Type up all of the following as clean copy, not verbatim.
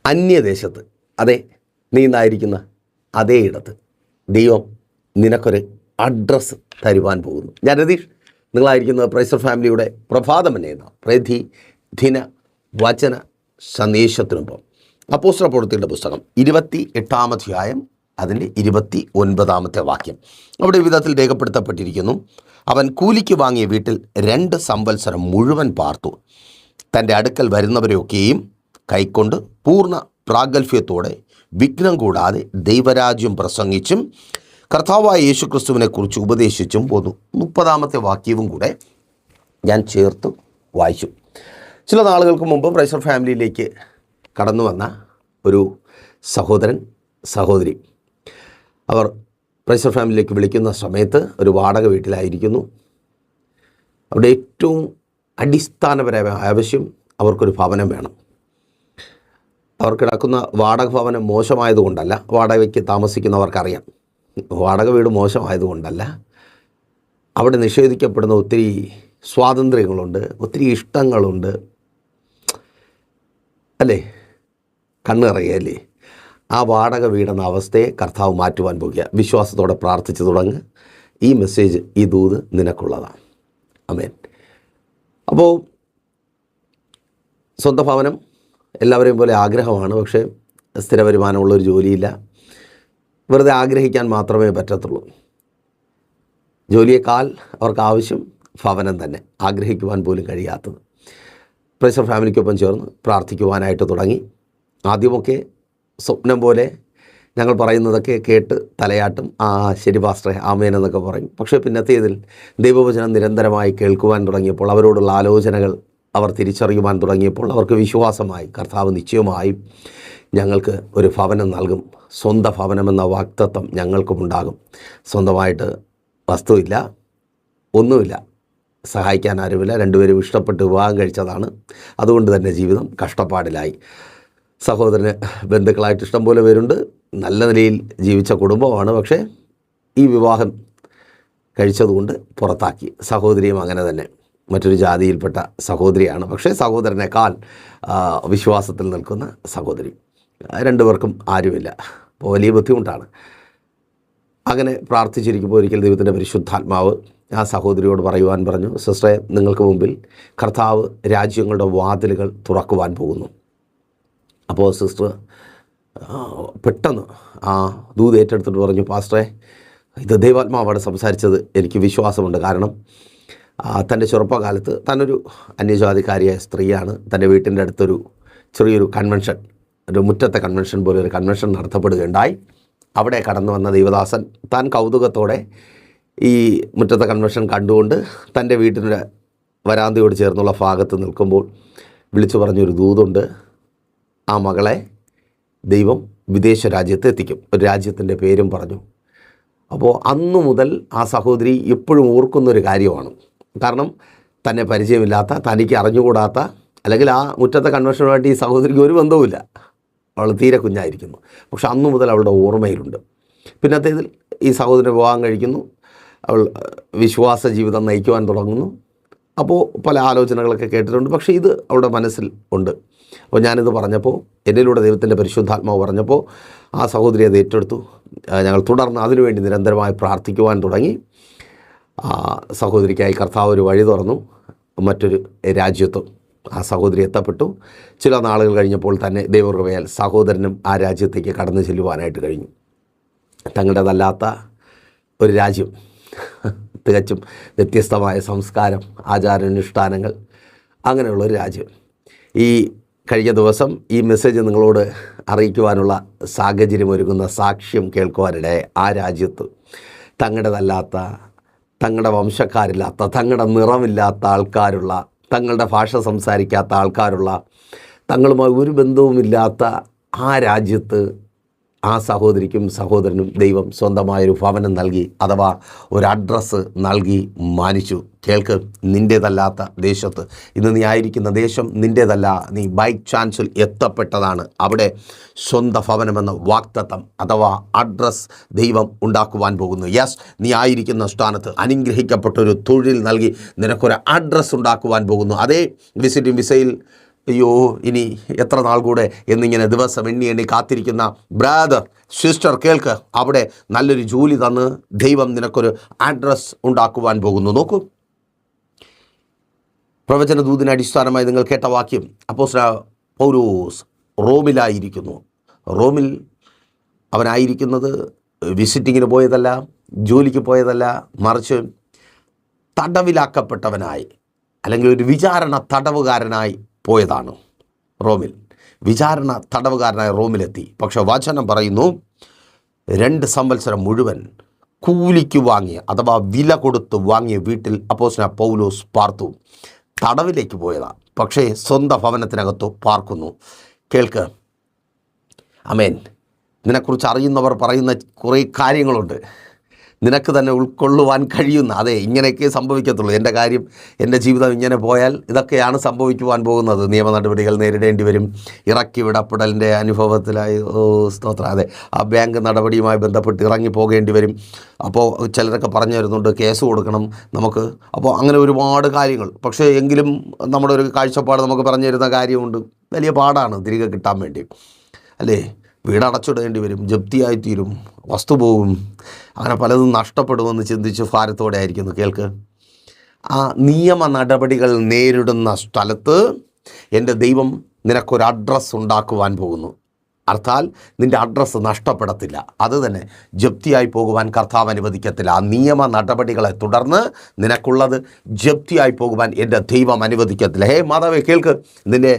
അന്യദേശത്ത്, അതെ, നീ ഇന്നായിരിക്കുന്ന അതേ ഇടത്ത് ദൈവം നിനക്കൊരു അഡ്രസ്സ് തരുവാൻ പോകുന്നു. ഞാൻ രതീഷ്, നിങ്ങളായിരിക്കുന്നത് പ്രൈസർ ഫാമിലിയുടെ പ്രഭാതം എന്ന പ്രതിദിന വചന സന്ദേശത്തിനൊപ്പം അപ്പോസ്തല പ്രവൃത്തികളുടെ പുസ്തകം 28-ാം അധ്യായം അതിൻ്റെ 29-ാമത്തെ വാക്യം. അവിടെ വിധത്തിൽ രേഖപ്പെടുത്തപ്പെട്ടിരിക്കുന്നു: അവൻ കൂലിക്ക് വാങ്ങിയ വീട്ടിൽ 2 സംവത്സരം മുഴുവൻ പാർത്തു. തൻ്റെ അടുക്കൽ വരുന്നവരെയൊക്കെയും കൈക്കൊണ്ട് പൂർണ്ണ പ്രാഗൽഭ്യത്തോടെ വിഘ്നം കൂടാതെ ദൈവരാജ്യം പ്രസംഗിച്ചും കർത്താവായ യേശുക്രിസ്തുവിനെ കുറിച്ച് ഉപദേശിച്ചും പോന്നു. 30-ാമത്തെ വാക്യവും കൂടെ ഞാൻ ചേർത്ത് വായിച്ചു. ചില നാളുകൾക്ക് മുമ്പ് പ്രൈസർ ഫാമിലിയിലേക്ക് കടന്നു വന്ന ഒരു സഹോദരൻ സഹോദരി, അവർ പ്രൈസർ ഫാമിലിയിലേക്ക് വിളിക്കുന്ന സമയത്ത് ഒരു വാടക വീട്ടിലായിരിക്കുന്നു. അവിടെ ഏറ്റവും അടിസ്ഥാനപരമായ ആവശ്യം അവർക്കൊരു ഭവനം വേണം. അവർ കിടക്കുന്ന വാടക ഭവനം മോശമായതുകൊണ്ടല്ല, വാടകയ്ക്ക് താമസിക്കുന്നവർക്കറിയാം, വാടക വീട് മോശമായതുകൊണ്ടല്ല. അവിടെ നിഷേധിക്കപ്പെടുന്ന ഒത്തിരി സ്വാതന്ത്ര്യങ്ങളുണ്ട്, ഒത്തിരി ഇഷ്ടങ്ങളുണ്ട്, അല്ലേ? കണ്ണിറയല്ലേ? ആ വാടക വീടെന്ന അവസ്ഥയെ കർത്താവ് മാറ്റുവാൻ പോകുക. വിശ്വാസത്തോടെ പ്രാർത്ഥിച്ചു തുടങ്ങുക. ഈ മെസ്സേജ്, ഈ ദൂത് നിനക്കുള്ളതാണ്. ആമേൻ. അപ്പോൾ സ്വന്തം ഭവനം എല്ലാവരെയും പോലെ ആഗ്രഹമാണ്, പക്ഷേ സ്ഥിര വരുമാനമുള്ളൊരു ജോലിയില്ല. വെറുതെ ആഗ്രഹിക്കാൻ മാത്രമേ പറ്റത്തുള്ളൂ. ജോലിയേക്കാൾ അവർക്ക് ആവശ്യം ഭവനം തന്നെ, ആഗ്രഹിക്കുവാൻ പോലും കഴിയാത്തത്. പ്രൈസർ ഫാമിലിക്കൊപ്പം ചേർന്ന് പ്രാർത്ഥിക്കുവാനായിട്ട് തുടങ്ങി. ആദ്യമൊക്കെ സ്വപ്നം പോലെ ഞങ്ങൾ പറയുന്നതൊക്കെ കേട്ട് തലയാട്ടും, ശരി പാസ്റ്ററെ, ആമേൻ എന്നൊക്കെ പറയും. പക്ഷേ പിന്നത്തേതിൽ ദൈവവചനം നിരന്തരമായി കേൾക്കുവാൻ തുടങ്ങിയപ്പോൾ, അവരോടുള്ള ആലോചനകൾ അവർ തിരിച്ചറിയുവാൻ തുടങ്ങിയപ്പോൾ അവർക്ക് വിശ്വാസമായി, കർത്താവ് നിശ്ചയമായും ഞങ്ങൾക്ക് ഒരു ഭവനം നൽകും, സ്വന്തം ഭവനമെന്ന വാഗ്ദത്തം ഞങ്ങൾക്കും ഉണ്ടാകും. സ്വന്തമായിട്ട് വസ്തുവില്ല, ഒന്നുമില്ല, സഹായിക്കാൻ ആരുമില്ല, രണ്ടുപേരും ഇഷ്ടപ്പെട്ട് വിവാഹം കഴിച്ചതാണ്. അതുകൊണ്ട് തന്നെ ജീവിതം കഷ്ടപ്പാടിലായി. സഹോദരന് ബന്ധുക്കളായിട്ട് ഇഷ്ടം പോലെ പേരുണ്ട്, നല്ല നിലയിൽ ജീവിച്ച കുടുംബമാണ്. പക്ഷേ ഈ വിവാഹം കഴിച്ചതുകൊണ്ട് പുറത്താക്കി. സഹോദരിയും അങ്ങനെ തന്നെ, മറ്റൊരു ജാതിയിൽപ്പെട്ട സഹോദരിയാണ്, പക്ഷേ സഹോദരനേക്കാൾ വിശ്വാസത്തിൽ നിൽക്കുന്ന സഹോദരി. രണ്ടുപേർക്കും ആരുമില്ല. അപ്പോൾ വലിയ ബുദ്ധിമുട്ടാണ്. അങ്ങനെ പ്രാർത്ഥിച്ചിരിക്കുമ്പോൾ ഒരിക്കൽ ദൈവത്തിൻ്റെ പരിശുദ്ധാത്മാവ് ആ സഹോദരിയോട് പറയുവാൻ പറഞ്ഞു: സിസ്റ്ററെ, നിങ്ങൾക്ക് മുമ്പിൽ കർത്താവ് രാജ്യങ്ങളുടെ വാതിലുകൾ തുറക്കുവാൻ പോകുന്നു. അപ്പോൾ സിസ്റ്റർ പെട്ടെന്ന് ആ ദൂത് ഏറ്റെടുത്തിട്ട് പറഞ്ഞു: പാസ്റ്ററെ, ഇത് ദൈവാത്മാവാണ് സംസാരിച്ചത്, എനിക്ക് വിശ്വാസമുണ്ട്. കാരണം തൻ്റെ ചെറുപ്പകാലത്ത് താനൊരു അന്യജാതിക്കാരിയായ സ്ത്രീയാണ്. തൻ്റെ വീട്ടിൻ്റെ അടുത്തൊരു ചെറിയൊരു കൺവെൻഷൻ, ഒരു മുറ്റത്തെ കൺവെൻഷൻ പോലെ ഒരു കൺവെൻഷൻ നടത്തപ്പെടുകയുണ്ടായി. അവിടെ കടന്നു വന്ന ദൈവദാസൻ താൻ കൗതുകത്തോടെ ഈ മുറ്റത്തെ കൺവെൻഷൻ കണ്ടുകൊണ്ട് തൻ്റെ വീട്ടിൻ്റെ വരാന്തയോട് ചേർന്നുള്ള ഭാഗത്ത് നിൽക്കുമ്പോൾ വിളിച്ചു പറഞ്ഞൊരു ദൂതുണ്ട്: ആ മകളെ ദൈവം വിദേശ രാജ്യത്ത് എത്തിക്കും. ഒരു രാജ്യത്തിൻ്റെ പേരും പറഞ്ഞു. അപ്പോൾ അന്നു മുതൽ ആ സഹോദരി എപ്പോഴും ഓർക്കുന്നൊരു കാര്യമാണ്. കാരണം തന്നെ പരിചയമില്ലാത്ത, തനിക്ക് അറിഞ്ഞുകൂടാത്ത, അല്ലെങ്കിൽ ആ മുറ്റത്തെ കൺവെൻഷനുമായിട്ട് ഈ സഹോദരിക്ക് ഒരു ബന്ധവുമില്ല, അവൾ തീരെ കുഞ്ഞായിരിക്കുന്നു. പക്ഷെ അന്നു മുതൽ അവളുടെ ഓർമ്മയിലുണ്ട്. പിന്നത്തേതിൽ ഈ സഹോദരൻ വിവാഹം കഴിക്കുന്നു, അവൾ വിശ്വാസ ജീവിതം നയിക്കുവാൻ തുടങ്ങുന്നു. അപ്പോൾ പല ആലോചനകളൊക്കെ കേട്ടിട്ടുണ്ട്, പക്ഷേ ഇത് അവളുടെ മനസ്സിൽ ഉണ്ട്. അപ്പോൾ ഞാനിത് പറഞ്ഞപ്പോൾ, എന്നിലൂടെ ദൈവത്തിൻ്റെ പരിശുദ്ധാത്മാവ് പറഞ്ഞപ്പോൾ ആ സഹോദരി അത് ഏറ്റെടുത്തു. ഞങ്ങൾ തുടർന്ന് അതിനുവേണ്ടി നിരന്തരമായി പ്രാർത്ഥിക്കുവാൻ തുടങ്ങി. സഹോദരിക്കായി കർത്താവ് ഒരു വഴി തുറന്നു. മറ്റൊരു രാജ്യത്തും ആ സഹോദരി എത്തപ്പെട്ടു. ചില നാളുകൾ കഴിഞ്ഞപ്പോൾ തന്നെ ദൈവകൃപയാൽ സഹോദരനും ആ രാജ്യത്തേക്ക് കടന്നു ചെല്ലുവാനായിട്ട് കഴിഞ്ഞു. തങ്ങളുടേതല്ലാത്ത ഒരു രാജ്യം, തികച്ചും വ്യത്യസ്തമായ സംസ്കാരം, ആചാരാനുഷ്ഠാനങ്ങൾ, അങ്ങനെയുള്ളൊരു രാജ്യം. ഈ കഴിഞ്ഞ ദിവസം ഈ മെസ്സേജ് നിങ്ങളോട് അറിയിക്കുവാനുള്ള സാഹചര്യമൊരുങ്ങുന്ന സാക്ഷ്യം കേൾക്കുവാനിടയായി ആ രാജ്യത്ത് തങ്ങളുടേതല്ലാത്ത, തങ്ങളുടെ വംശക്കാരില്ലാത്ത, തങ്ങളുടെ നിറമില്ലാത്ത ആൾക്കാരുള്ള, തങ്ങളുടെ ഭാഷ സംസാരിക്കാത്ത ആൾക്കാരുള്ള, തങ്ങളുമായി ഒരു ബന്ധവുമില്ലാത്ത ആ രാജ്യത്ത് ആ സഹോദരിക്കും സഹോദരനും ദൈവം സ്വന്തമായൊരു ഭവനം നൽകി, അഥവാ ഒരു അഡ്രസ്സ് നൽകി മാനിച്ചു. കേൾക്ക്, നിൻ്റേതല്ലാത്ത ദേശത്ത്, ഇന്ന് നീ ആയിരിക്കുന്ന ദേശം നിൻ്റേതല്ല, നീ ബൈ ചാൻസിൽ എത്തപ്പെട്ടതാണ്. അവിടെ സ്വന്തം ഭവനമെന്ന വാഗ്ദത്തം അഥവാ അഡ്രസ്സ് ദൈവം ഉണ്ടാക്കുവാൻ പോകുന്നു. യെസ്, നീ ആയിരിക്കുന്ന സ്ഥാനത്ത് അനുഗ്രഹിക്കപ്പെട്ടൊരു തൊഴിൽ നൽകി നിനക്കൊരു അഡ്രസ്സ് ഉണ്ടാക്കുവാൻ പോകുന്നു. അതേ വിസിറ്റിംഗ് വിസയിൽ അയ്യോ ഇനി എത്ര നാൾ കൂടെ എന്നിങ്ങനെ ദിവസം എണ്ണി കാത്തിരിക്കുന്ന ബ്രദർ സിസ്റ്റർ കേൾക്ക്, അവിടെ നല്ലൊരു ജോലി തന്ന് ദൈവം നിനക്കൊരു അഡ്രസ് ഉണ്ടാക്കുവാൻ പോകുന്നു. നോക്കൂ, പ്രവചന ദൂതിന് അടിസ്ഥാനമായി നിങ്ങൾ കേട്ട വാക്യം, അപ്പോസ്തലനായ പൗലോസ് റോമിലായിരിക്കുന്നു. റോമിൽ അവനായിരിക്കുന്നത് വിസിറ്റിങ്ങിന് പോയതല്ല, ജോലിക്ക് പോയതല്ല, മറിച്ച് തടവിലാക്കപ്പെട്ടവനായി അല്ലെങ്കിൽ ഒരു വിചാരണ തടവുകാരനായി പോയതാണ്. റോമിൽ വിചാരണ തടവുകാരനായ റോമിലെത്തി. പക്ഷെ വചനം പറയുന്നു 2 സംവത്സരം മുഴുവൻ കൂലിക്ക് വാങ്ങിയ അഥവാ വില കൊടുത്ത് വാങ്ങിയ വീട്ടിൽ അപ്പോസ്തലനായ പൗലോസ് പാർത്തു. തടവിലേക്ക് പോയതാണ്, പക്ഷേ സ്വന്തം ഭവനത്തിനകത്ത് പാർക്കുന്നു. കേൾക്ക്, ആമേൻ. നിന്നെക്കുറിച്ച് അറിയുന്നവർ പറയുന്ന കുറേ കാര്യങ്ങളുണ്ട്, നിനക്ക് തന്നെ ഉൾക്കൊള്ളുവാൻ കഴിയുന്ന. അതെ, ഇങ്ങനെയൊക്കെ സംഭവിക്കത്തുള്ളൂ. എൻ്റെ കാര്യം, എൻ്റെ ജീവിതം ഇങ്ങനെ പോയാൽ ഇതൊക്കെയാണ് സംഭവിക്കുവാൻ പോകുന്നത്. നിയമ നടപടികൾ നേരിടേണ്ടി വരും. ഇറക്കി വിടപ്പെടലിൻ്റെ അനുഭവത്തിലായി സ്തോത്രം. അതെ, ആ ബാങ്ക് നടപടിയുമായി ബന്ധപ്പെട്ട് ഇറങ്ങി പോകേണ്ടി വരും. അപ്പോൾ ചിലരൊക്കെ പറഞ്ഞു തരുന്നുണ്ട് കേസ് കൊടുക്കണം നമുക്ക്. അപ്പോൾ അങ്ങനെ ഒരുപാട് കാര്യങ്ങൾ. പക്ഷേ എങ്കിലും നമ്മുടെ ഒരു കാഴ്ചപ്പാട് നമുക്ക് പറഞ്ഞു തരുന്ന കാര്യമുണ്ട്. വലിയ പാടാണ് തിരികെ കിട്ടാൻ വേണ്ടി, അല്ലേ? വീടടച്ചിടേണ്ടി വരും, ജപ്തിയായിത്തീരും, വസ്തു പോവും, അങ്ങനെ പലതും നഷ്ടപ്പെടുമെന്ന് ചിന്തിച്ച് ഭാരത്തോടെ ആയിരിക്കുന്നു. കേൾക്ക്, ആ നിയമ നടപടികൾ നേരിടുന്ന സ്ഥലത്ത് എൻ്റെ ദൈവം നിനക്കൊരു അഡ്രസ്സ് ഉണ്ടാക്കുവാൻ പോകുന്നു. അർത്ഥാൽ നിൻ്റെ അഡ്രസ്സ് നഷ്ടപ്പെടത്തില്ല. അത് തന്നെ ജപ്തിയായി പോകുവാൻ കർത്താവ് അനുവദിക്കത്തില്ല. ആ നിയമ നടപടികളെ തുടർന്ന് നിനക്കുള്ളത് ജപ്തിയായി പോകുവാൻ എൻ്റെ ദൈവം അനുവദിക്കത്തില്ല. ഹേ മാതാവേ കേൾക്ക്, നിൻ്റെ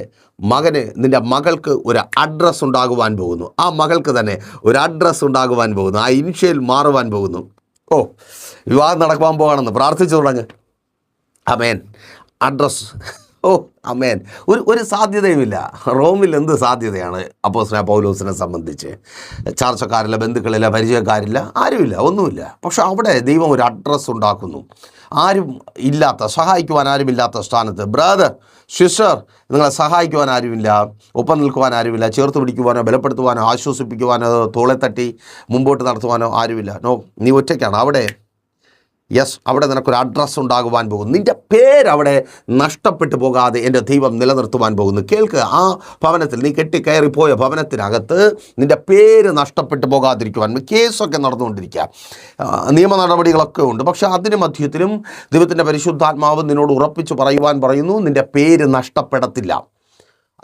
മകൾക്ക് ഒരു അഡ്രസ്സ് ഉണ്ടാകുവാൻ പോകുന്നു. ആ മകൾക്ക് തന്നെ ഒരു അഡ്രസ്സ് ഉണ്ടാകുവാൻ പോകുന്നു. ആ ഇനിഷ്യൽ മാറുവാൻ പോകുന്നു. ഓ, വിവാഹം നടക്കുവാൻ പോകണമെന്ന് പ്രാർത്ഥിച്ചു തുടങ്ങ്. ആമേൻ. അഡ്രസ്സ്, ഓ ആമേൻ. ഒരു സാധ്യതയുമില്ല. റോമിൽ എന്ത് സാധ്യതയാണ് അപ്പോസ്തലനായ പൗലോസിനെ സംബന്ധിച്ച്? ചാർച്ചക്കാരില്ല, ബന്ധുക്കളില്ല, പരിചയക്കാരില്ല, ആരുമില്ല, ഒന്നുമില്ല. പക്ഷെ അവിടെ ദൈവം ഒരു അഡ്രസ്സ് ഉണ്ടാക്കുന്നു. ആരും ഇല്ലാത്ത, സഹായിക്കുവാൻ ആരുമില്ലാത്ത സ്ഥാനത്ത്, ബ്രദർ സിസ്റ്റർ, നിങ്ങളെ സഹായിക്കുവാൻ ആരുമില്ല, ഒപ്പം നിൽക്കുവാൻ ആരുമില്ല, ചേർത്ത് പിടിക്കുവാനോ ബലപ്പെടുത്തുവാനോ ആശ്വസിപ്പിക്കുവാനോ തോളെ തട്ടി മുമ്പോട്ട് നടത്തുവാനോ ആരുമില്ല. നോ, നീ ഒറ്റയ്ക്കാണ് അവിടെ. യെസ്, അവിടെ നിനക്കൊരു അഡ്രസ്സ് ഉണ്ടാകുവാൻ പോകുന്നു. നിൻ്റെ പേരവിടെ നഷ്ടപ്പെട്ടു പോകാതെ എൻ്റെ ദൈവം നിലനിർത്തുവാൻ പോകുന്നു. കേൾക്ക്, ആ ഭവനത്തിൽ, നീ കെട്ടിക്കയറിപ്പോയ ഭവനത്തിനകത്ത് നിൻ്റെ പേര് നഷ്ടപ്പെട്ടു പോകാതിരിക്കുവാൻ കേസൊക്കെ നടന്നുകൊണ്ടിരിക്കുക, നിയമ നടപടികളൊക്കെ ഉണ്ട്. പക്ഷേ അതിന് മധ്യത്തിലും ദൈവത്തിൻ്റെ പരിശുദ്ധാത്മാവ് നിന്നോട് ഉറപ്പിച്ച് പറയുന്നു, നിൻ്റെ പേര് നഷ്ടപ്പെടത്തില്ല.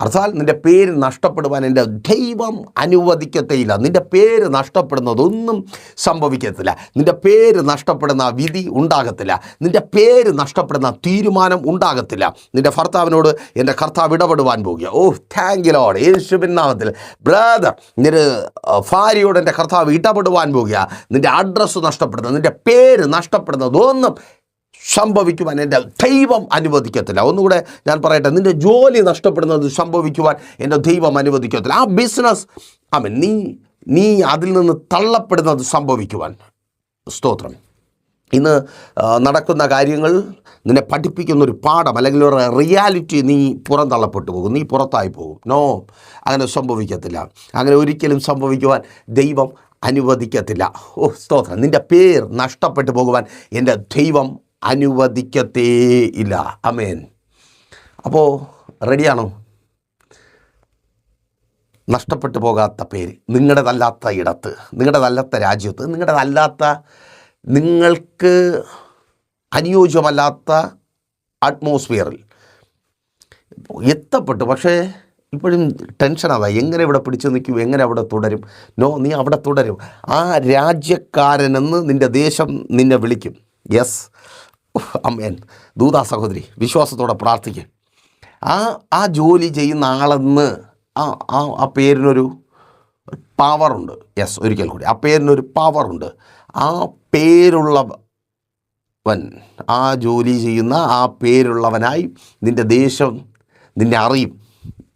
അർത്ഥാൽ നിൻ്റെ പേര് നഷ്ടപ്പെടുവാൻ എൻ്റെ ദൈവം അനുവദിക്കത്തേയില്ല. നിൻ്റെ പേര് നഷ്ടപ്പെടുന്നതൊന്നും സംഭവിക്കത്തില്ല. നിൻ്റെ പേര് നഷ്ടപ്പെടുന്ന വിധി ഉണ്ടാകത്തില്ല. നിൻ്റെ പേര് നഷ്ടപ്പെടുന്ന തീരുമാനം ഉണ്ടാകത്തില്ല. നിൻ്റെ ഭർത്താവിനോട് എൻ്റെ കർത്താവ് ഇടപെടുവാൻ പോകുക. ഓ താങ്ക് യു ലോർഡ്, യേശുവിൻ നാമത്തിൽ. ബ്രദർ, നിൻ്റെ ഭാര്യയോട് എൻ്റെ കർത്താവ് ഇടപെടുവാൻ പോകുക. നിൻ്റെ അഡ്രസ്സ് നഷ്ടപ്പെടുന്നത്, നിൻ്റെ പേര് നഷ്ടപ്പെടുന്നതൊന്നും സംഭവിക്കുവാൻ എൻ്റെ ദൈവം അനുവദിക്കത്തില്ല. ഒന്നുകൂടെ ഞാൻ പറയട്ടെ, നിൻ്റെ ജോലി നഷ്ടപ്പെടുന്നത് സംഭവിക്കുവാൻ എൻ്റെ ദൈവം അനുവദിക്കത്തില്ല. ആ ബിസിനസ്, ആമേൻ, നീ അതിൽ നിന്ന് തള്ളപ്പെടുന്നത് സംഭവിക്കുവാൻ. സ്തോത്രം. ഇന്ന് നടക്കുന്ന കാര്യങ്ങൾ നിന്നെ പഠിപ്പിക്കുന്നൊരു പാഠം അല്ലെങ്കിൽ ഒരു റിയാലിറ്റി. നീ പുറന്തള്ളപ്പെട്ടു പോകും, നീ പുറത്തായി പോകും. നോ, അങ്ങനെ സംഭവിക്കത്തില്ല. അങ്ങനെ ഒരിക്കലും സംഭവിക്കുവാൻ ദൈവം അനുവദിക്കത്തില്ല. ഓ സ്തോത്രം. നിൻ്റെ പേര് നഷ്ടപ്പെട്ടു പോകുവാൻ എൻ്റെ ദൈവം അനുവദിക്കത്തേ ഇല്ല. ആമേൻ. അപ്പോൾ റെഡിയാണോ? നഷ്ടപ്പെട്ടു പോകാത്ത പേര്, നിങ്ങളുടേതല്ലാത്ത ഇടത്ത്, നിങ്ങളുടേതല്ലാത്ത രാജ്യത്ത്, നിങ്ങൾക്ക് അനുയോജ്യമല്ലാത്ത അറ്റ്മോസ്ഫിയറിൽ എത്തപ്പെട്ടു. പക്ഷേ ഇപ്പോഴും ടെൻഷൻ അതാ, എങ്ങനെ ഇവിടെ പിടിച്ചു നിൽക്കും, എങ്ങനെ അവിടെ തുടരും? നോ, നീ അവിടെ തുടരും. ആ രാജ്യക്കാരനെന്ന് നിൻ്റെ ദേശം നിന്നെ വിളിക്കും. യെസ്, അമ്മേൻ. ദൂതാ സഹോദരി, വിശ്വാസത്തോടെ പ്രാർത്ഥിക്കും. ആ ജോലി ചെയ്യുന്ന ആളെന്ന് ആ പേരിനൊരു പവറുണ്ട്. യെസ്, ഒരിക്കൽ കൂടി, ആ പേരിനൊരു പവറുണ്ട്. ആ പേരുള്ളവൻ, ആ ജോലി ചെയ്യുന്ന ആ പേരുള്ളവനായി നിൻ്റെ ദേശം നിന്നെ അറിയും.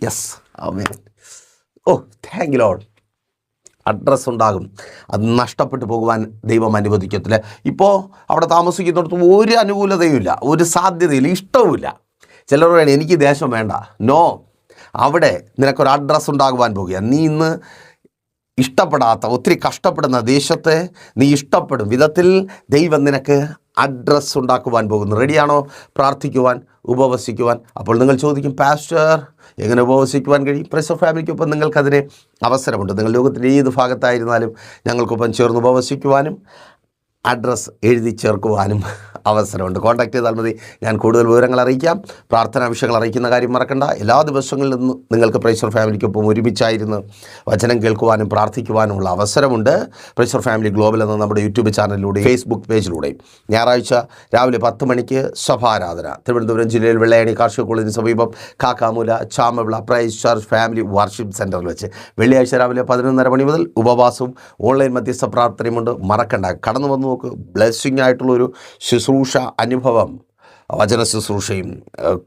Yes, amen. Oh thank you Lord. Address ഉണ്ടാകും. അത് നഷ്ടപ്പെട്ടു പോകുവാൻ ദൈവം അനുവദിക്കത്തില്ല. ഇപ്പോൾ അവിടെ താമസിക്കുന്നിടത്ത് ഒരു അനുകൂലതയുമില്ല, ഒരു സാധ്യതയില്ല, ഇഷ്ടവുമില്ല. ചിലർ പറയണം എനിക്ക് ദേശം വേണ്ട. നോ, അവിടെ നിനക്കൊരു അഡ്രസ്സ് ഉണ്ടാകുവാൻ പോകുക. നീ ഇന്ന് ഇഷ്ടപ്പെടാത്ത, ഒത്തിരി കഷ്ടപ്പെടുന്ന ദേശത്തെ നീ ഇഷ്ടപ്പെടും വിധത്തിൽ ദൈവം നിനക്ക് അഡ്രസ്സ് ഉണ്ടാക്കുവാൻ പോകുന്നു. റെഡിയാണോ പ്രാർത്ഥിക്കുവാൻ, ഉപവസിക്കുവാൻ? അപ്പോൾ നിങ്ങൾ ചോദിക്കും, പാസ്റ്റർ എങ്ങനെ ഉപവസിക്കുവാൻ കഴിയും? പ്രൈസ് ഓഫ് ഫാമിലിക്കൊപ്പം നിങ്ങൾക്കതിന് അവസരമുണ്ട്. നിങ്ങൾ ലോകത്തിൻ്റെ ഏത് ഭാഗത്തായിരുന്നാലും ഞങ്ങൾക്കൊപ്പം ചേർന്ന് ഉപവസിക്കുവാനും അഡ്രസ്സ് എഴുതി ചേർക്കുവാനും അവസരമുണ്ട്. കോൺടാക്ട് ചെയ്താൽ മതി, ഞാൻ കൂടുതൽ വിവരങ്ങൾ അറിയിക്കാം. പ്രാർത്ഥനാ വിഷയങ്ങൾ അറിയിക്കുന്ന കാര്യം മറക്കണ്ട. എല്ലാ ദിവസങ്ങളിൽ നിന്നും നിങ്ങൾക്ക് പ്രൈസർ ഫാമിലിക്കൊപ്പം ഒരുമിച്ചായിരുന്നു വചനം കേൾക്കുവാനും പ്രാർത്ഥിക്കുവാനുമുള്ള അവസരമുണ്ട്. പ്രൈസർ ഫാമിലി ഗ്ലോബൽ എന്ന നമ്മുടെ യൂട്യൂബ് ചാനലിലൂടെ ഫേസ്ബുക്ക് പേജിലൂടെയും ഞായറാഴ്ച രാവിലെ 10 മണിക്ക് സഭാരാധന തിരുവനന്തപുരം ജില്ലയിൽ വെള്ളയാണി കാർഷിക കോളേജിന് സമീപം Kakkamoola Chamavila praise church family worship സെൻറ്ററിൽ വെച്ച് വെള്ളിയാഴ്ച രാവിലെ 11:30 മണി മുതൽ ഉപവാസവും ഓൺലൈൻ മധ്യസ്ഥ പ്രാർത്ഥനയുമുണ്ട്. മറക്കണ്ട, കടന്നു വന്നു നോക്ക്. ബ്ലെസ്സിങ് ആയിട്ടുള്ളൊരു ശുശ്രൂഷ അനുഭവം, വചന ശുശ്രൂഷയും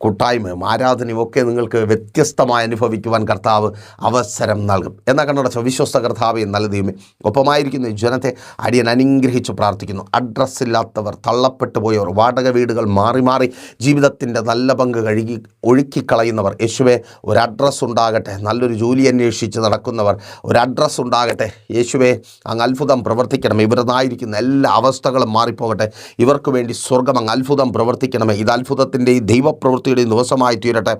കൂട്ടായ്മയും ആരാധനയും ഒക്കെ നിങ്ങൾക്ക് വ്യത്യസ്തമായി അനുഭവിക്കുവാൻ കർത്താവ് അവസരം നൽകും. എന്നാൽ കണ്ണടച്ച വിശ്വസ്ത കർത്താവെയും നല്ല ദൈവമേ, ഒപ്പമായിരിക്കുന്ന ജനത്തെ അടിയൻ അനുഗ്രഹിച്ച് പ്രാർത്ഥിക്കുന്നു. അഡ്രസ്സ് ഇല്ലാത്തവർ, തള്ളപ്പെട്ടു പോയവർ, വാടക വീടുകൾ മാറി മാറി ജീവിതത്തിൻ്റെ നല്ല പങ്ക് ഒഴുക്കിക്കളയുന്നവർ, യേശുവേ ഒരു അഡ്രസ്സ് ഉണ്ടാകട്ടെ. നല്ലൊരു ജോലി അന്വേഷിച്ച് നടക്കുന്നവർ, ഒരു അഡ്രസ്സ് ഉണ്ടാകട്ടെ. യേശുവേ അങ്ങ് അത്ഭുതം പ്രവർത്തിക്കണം. ഇവരുന്നായിരിക്കുന്ന എല്ലാ അവസ്ഥകളും മാറിപ്പോകട്ടെ. ഇവർക്ക് വേണ്ടി സ്വർഗം അങ്ങ് അത്ഭുതം പ്രവർത്തിക്കണമേ. ഇത് അത്ഭുതത്തിൻ്റെയും ദൈവപ്രവൃത്തിയുടെയും ദിവസമായി തീരട്ടെ.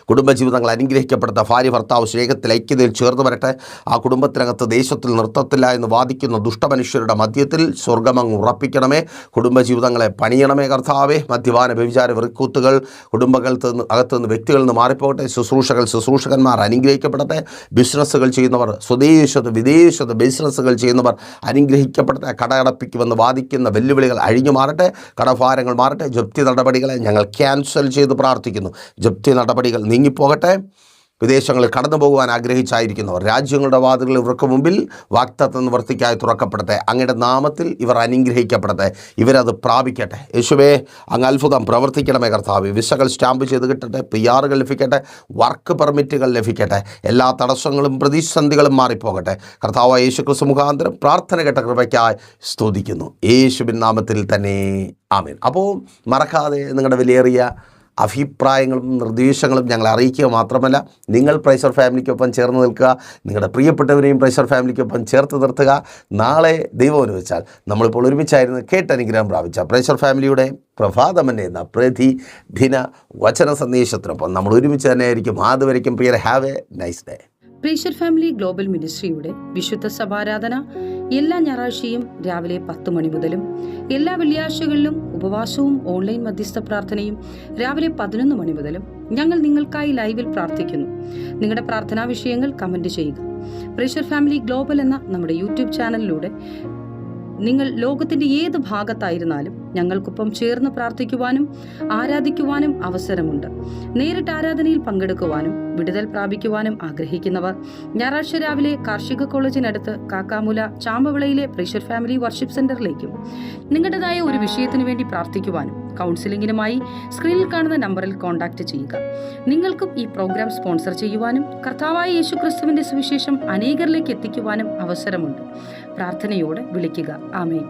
കുടുംബജീവിതങ്ങൾ അനുഗ്രഹിക്കപ്പെടുത്ത ഭാര്യ ഭർത്താവ് സ്നേഹത്തിൽ ഐക്യതയിൽ ചേർന്ന് വരട്ടെ. ആ കുടുംബത്തിനകത്ത് ദേശത്തിൽ നിർത്തത്തില്ല എന്ന് വാദിക്കുന്ന ദുഷ്ടമനുഷ്യരുടെ മധ്യത്തിൽ സ്വർഗമങ്ങ് ഉറപ്പിക്കണമേ. കുടുംബജീവിതങ്ങളെ പണിയണമേ കർത്താവേ. മദ്യപാന വ്യഭിചാര വെറുക്കൂത്തുകൾ അകത്തുനിന്ന് വ്യക്തികളിൽ നിന്ന് മാറിപ്പോകട്ടെ. ശുശ്രൂഷകന്മാർ അനുഗ്രഹിക്കപ്പെടട്ടെ. ബിസിനസ്സുകൾ ചെയ്യുന്നവർ, സ്വദേശത്ത് വിദേശത്ത് ബിസിനസ്സുകൾ ചെയ്യുന്നവർ അനുഗ്രഹിക്കപ്പെടട്ടെ. കടയടപ്പിക്കുമെന്ന് വാദിക്കുന്ന വെല്ലുവിളികൾ അഴിഞ്ഞു മാറട്ടെ. കടഭാരങ്ങൾ മാറട്ടെ. ജപ്തി നടപടികളെ ഞങ്ങൾ ക്യാൻസൽ ചെയ്ത് പ്രാർത്ഥിക്കുന്നു. ജപ്തി നടപടികൾ നീങ്ങിപ്പോകട്ടെ. വിദേശങ്ങളിൽ കടന്നു പോകുവാൻ ആഗ്രഹിച്ചായിരിക്കുന്നവർ, രാജ്യങ്ങളുടെ വാതിലുകൾ ഇവർക്ക് മുമ്പിൽ വാഗ്ദത്ത നിവൃത്തിക്കായി തുറക്കപ്പെടട്ടെ. അങ്ങയുടെ നാമത്തിൽ ഇവർ അനുഗ്രഹിക്കപ്പെടട്ടെ. ഇവരത് പ്രാപിക്കട്ടെ. യേശുവേ അങ്ങ് അത്ഭുതം പ്രവർത്തിക്കണമേ കർത്താവേ. വിസകൾ സ്റ്റാമ്പ് ചെയ്ത് കിട്ടട്ടെ. PR ലഭിക്കട്ടെ. വർക്ക് പെർമിറ്റുകൾ ലഭിക്കട്ടെ. എല്ലാ തടസ്സങ്ങളും പ്രതിസന്ധികളും മാറിപ്പോകട്ടെ. കർത്താവായ യേശു ക്രിസ്തു മുഖാന്തരം പ്രാർത്ഥന കേട്ട കൃപയ്ക്കായി സ്തുതിക്കുന്നു. യേശുവിൻ നാമത്തിൽ തന്നെ ആമേൻ. അപ്പോൾ മറക്കാതെ നിങ്ങളുടെ വിലയേറിയ അഭിപ്രായങ്ങളും നിർദ്ദേശങ്ങളും ഞങ്ങളെ അറിയിക്കുക മാത്രമല്ല, നിങ്ങൾ പ്രൈസർ ഫാമിലിക്കൊപ്പം ചേർന്ന് നിൽക്കുക. നിങ്ങളുടെ പ്രിയപ്പെട്ടവരെയും പ്രൈസർ ഫാമിലിക്കൊപ്പം ചേർത്ത് നിർത്തുക. നാളെ ദൈവം അനുവദിച്ചാൽ നമ്മളിപ്പോൾ ഒരുമിച്ചായിരുന്നു കേട്ടനുഗ്രഹം പ്രാപിച്ച പ്രൈസർ ഫാമിലിയുടെ പ്രഭാതമന്നെ എന്ന പ്രതിദിന വചന സന്ദേശത്തിനൊപ്പം നമ്മൾ ഒരുമിച്ച് തന്നെ ആയിരിക്കും. അതുവരയ്ക്കും പ്രിയരെ, have a nice day. Praiser Family Global മിനിസ്ട്രിയുടെ വിശുദ്ധ സഭാരാധന എല്ലാ ഞായറാഴ്ചയും രാവിലെ 10 മണി മുതലും എല്ലാ വെള്ളിയാഴ്ചകളിലും ഉപവാസവും ഓൺലൈൻ മധ്യസ്ഥ പ്രാർത്ഥനയും രാവിലെ 11 മണി മുതലും ഞങ്ങൾ നിങ്ങൾക്കായി ലൈവിൽ പ്രാർത്ഥിക്കുന്നു. നിങ്ങളുടെ പ്രാർത്ഥനാ വിഷയങ്ങൾ കമന്റ് ചെയ്യുക. പ്രൈസർ ഫാമിലി ഗ്ലോബൽ എന്ന നമ്മുടെ യൂട്യൂബ് ചാനലിലൂടെ നിങ്ങൾ ലോകത്തിന്റെ ഏത് ഭാഗത്തായിരുന്നാലും ഞങ്ങൾക്കൊപ്പം ചേർന്ന് പ്രാർത്ഥിക്കുവാനും ആരാധിക്കുവാനും അവസരമുണ്ട്. നേരിട്ട് ആരാധനയിൽ പങ്കെടുക്കുവാനും വിടുതൽ പ്രാപിക്കുവാനും ആഗ്രഹിക്കുന്നവർ ഞായറാഴ്ച രാവിലെ കാർഷിക കോളേജിനടുത്ത് കാക്കാമൂല ചാമ്പവിളയിലെ പ്രൈസർ ഫാമിലി വർഷിപ്പ് സെന്ററിലേക്കും നിങ്ങളുടേതായ ഒരു വിഷയത്തിനു വേണ്ടി പ്രാർത്ഥിക്കുവാനും കൗൺസിലിംഗിനുമായി സ്ക്രീനിൽ കാണുന്ന നമ്പറിൽ കോൺടാക്ട് ചെയ്യുക. നിങ്ങൾക്കും ഈ പ്രോഗ്രാം സ്പോൺസർ ചെയ്യുവാനും കർത്താവായ യേശു ക്രിസ്തുവിന്റെ സുവിശേഷം അനേകരിലേക്ക് എത്തിക്കുവാനും അവസരമുണ്ട്. പ്രാർത്ഥനയോടെ വിളിക്കുക. ആമേൻ.